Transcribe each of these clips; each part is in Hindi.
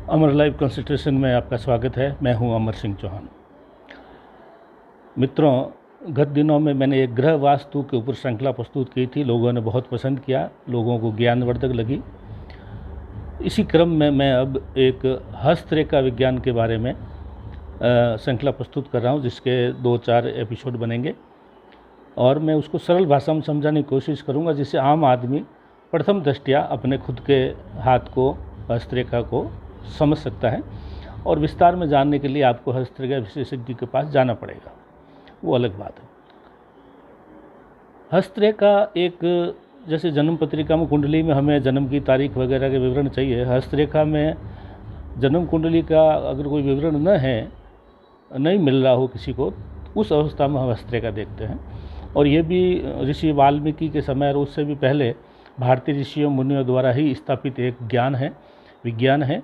अमर लाइव कंसल्टेशन में आपका स्वागत है। मैं हूं अमर सिंह चौहान। मित्रों, गत दिनों में मैंने एक ग्रह वास्तु के ऊपर श्रृंखला प्रस्तुत की थी। लोगों ने बहुत पसंद किया, लोगों को ज्ञानवर्धक लगी। इसी क्रम में मैं अब एक हस्तरेखा विज्ञान के बारे में श्रृंखला प्रस्तुत कर रहा हूं, जिसके 2-4 एपिसोड बनेंगे और मैं उसको सरल भाषा में समझाने की कोशिश करूंगा, जिससे आम आदमी प्रथम दृष्टया अपने खुद के हाथ को, हस्तरेखा को समझ सकता है। और विस्तार में जानने के लिए आपको हस्तरेखा विशेषज्ञ के पास जाना पड़ेगा, वो अलग बात है। हस्तरेखा एक, जैसे जन्म पत्रिका में, कुंडली में हमें जन्म की तारीख वगैरह के विवरण चाहिए, हस्तरेखा में जन्म कुंडली का अगर कोई विवरण नहीं मिल रहा हो किसी को, उस अवस्था में हम हस्तरेखा देखते हैं। और ये भी ऋषि वाल्मीकि के समय और उससे भी पहले भारतीय ऋषियों मुनियों द्वारा ही स्थापित एक विज्ञान है।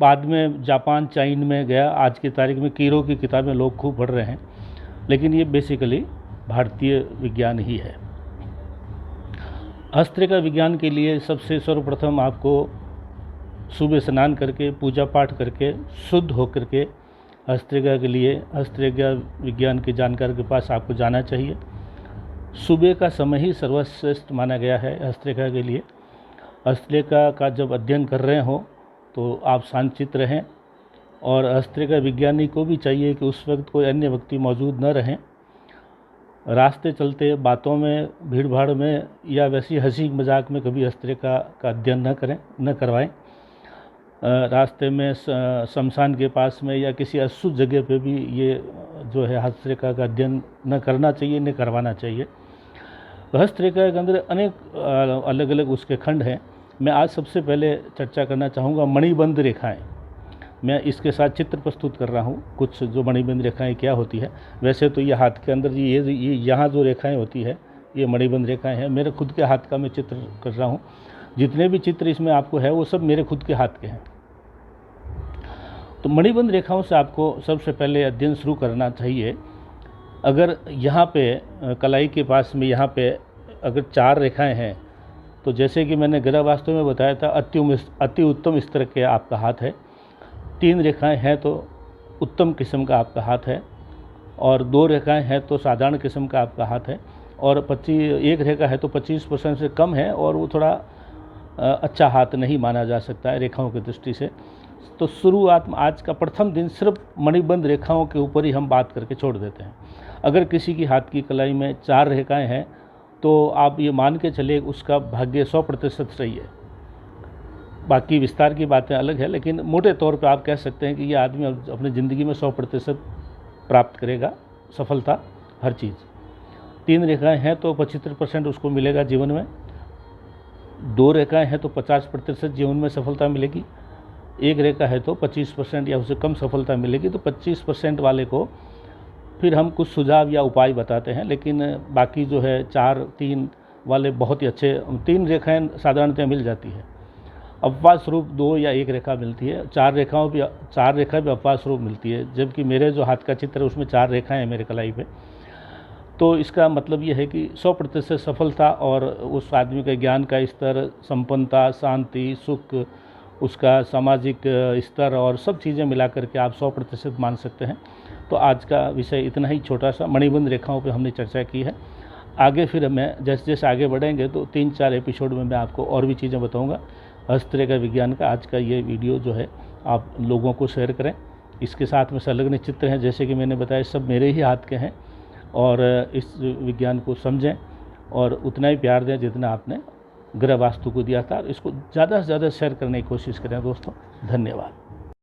बाद में जापान, चाइन में गया। आज की तारीख में कीरो की किताबें लोग खूब पढ़ रहे हैं, लेकिन ये बेसिकली भारतीय विज्ञान ही है। हस्तरेखा विज्ञान के लिए सबसे सर्वप्रथम आपको सुबह स्नान करके, पूजा पाठ करके, शुद्ध होकर के हस्तरेखा के लिए, हस्तरेखा विज्ञान के जानकार के पास आपको जाना चाहिए। सुबह का समय ही सर्वश्रेष्ठ माना गया है हस्तरेखा के लिए। हस्तरेखा का जब अध्ययन कर रहे हो तो आप शांतचित्त रहें, और हस्तरेखा विज्ञानी को भी चाहिए कि उस वक्त कोई अन्य व्यक्ति मौजूद न रहें। रास्ते चलते, बातों में, भीड़ भाड़ में या वैसी हंसी मजाक में कभी हस्तरेखा का अध्ययन न करवाएं। रास्ते में, शमशान के पास में या किसी अशुद्ध जगह पे भी ये जो है हस्तरेखा का अध्ययन न करना चाहिए, न करवाना चाहिए। हस्तरेखा के अंदर अनेक अलग अलग उसके खंड हैं। मैं आज सबसे पहले चर्चा करना चाहूँगा मणिबंध रेखाएं। मैं इसके साथ चित्र प्रस्तुत कर रहा हूँ, कुछ जो मणिबंध रेखाएं क्या होती है। वैसे तो ये हाथ के अंदर ये यहाँ जो रेखाएं होती है, ये मणिबंध रेखाएं हैं। मेरे खुद के हाथ का मैं चित्र कर रहा हूँ। जितने भी चित्र इसमें आपको है वो सब मेरे खुद के हाथ के हैं। तो मणिबंध रेखाओं से आपको सबसे पहले अध्ययन शुरू करना चाहिए। अगर यहाँ पे कलाई के पास में, यहाँ पे अगर 4 रेखाएं हैं, तो जैसे कि मैंने ग्रह वास्तु में बताया था, अति उत्तम स्तर के आपका हाथ है। 3 रेखाएं हैं तो उत्तम किस्म का आपका हाथ है, और 2 रेखाएं हैं तो साधारण किस्म का आपका हाथ है, और 1 रेखा है तो 25% से कम है, और वो थोड़ा अच्छा हाथ नहीं माना जा सकता है रेखाओं की दृष्टि से। तो शुरुआत में आज का प्रथम दिन सिर्फ मणिबंध रेखाओं के ऊपर ही हम बात करके छोड़ देते हैं। अगर किसी की हाथ की कलाई में 4 रेखाएं हैं तो आप ये मान के चलिए उसका भाग्य 100% सही है। बाकी विस्तार की बातें अलग है, लेकिन मोटे तौर पे आप कह सकते हैं कि ये आदमी अपनी ज़िंदगी में 100% प्राप्त करेगा, सफलता हर चीज़। 3 रेखाएं हैं तो 75% उसको मिलेगा जीवन में। 2 रेखाएं हैं तो 50% जीवन में सफलता मिलेगी। 1 रेखा है तो 25% या उससे कम सफलता मिलेगी। तो 25% वाले को फिर हम कुछ सुझाव या उपाय बताते हैं, लेकिन बाकी जो है 4-3 वाले बहुत ही अच्छे। 3 रेखाएं साधारणतः मिल जाती है, अपवाद स्वरूप 2 या 1 रेखा मिलती है। 4 रेखा भी अपवाद स्वरूप मिलती है, जबकि मेरे जो हाथ का चित्र है उसमें 4 रेखाएं हैं मेरे कलाई पे। तो इसका मतलब ये है कि 100% सफलता, और उस आदमी के ज्ञान का स्तर, संपन्नता, शांति, सुख, उसका सामाजिक स्तर और सब चीज़ें मिला करके आप 100% मान सकते हैं। तो आज का विषय इतना ही छोटा सा मणिबंध रेखाओं पे हमने चर्चा की है। आगे फिर मैं जैसे जैसे आगे बढ़ेंगे तो 3-4 एपिसोड में मैं आपको और भी चीज़ें बताऊंगा। हस्तरेखा विज्ञान का आज का ये वीडियो जो है आप लोगों को शेयर करें। इसके साथ में संलग्न चित्र हैं, जैसे कि मैंने बताया, सब मेरे ही हाथ के हैं। और इस विज्ञान को समझें और उतना ही प्यार दें जितना आपने ग्रह वास्तु को दिया था। इसको ज़्यादा से ज़्यादा शेयर करने की कोशिश करें दोस्तों। धन्यवाद।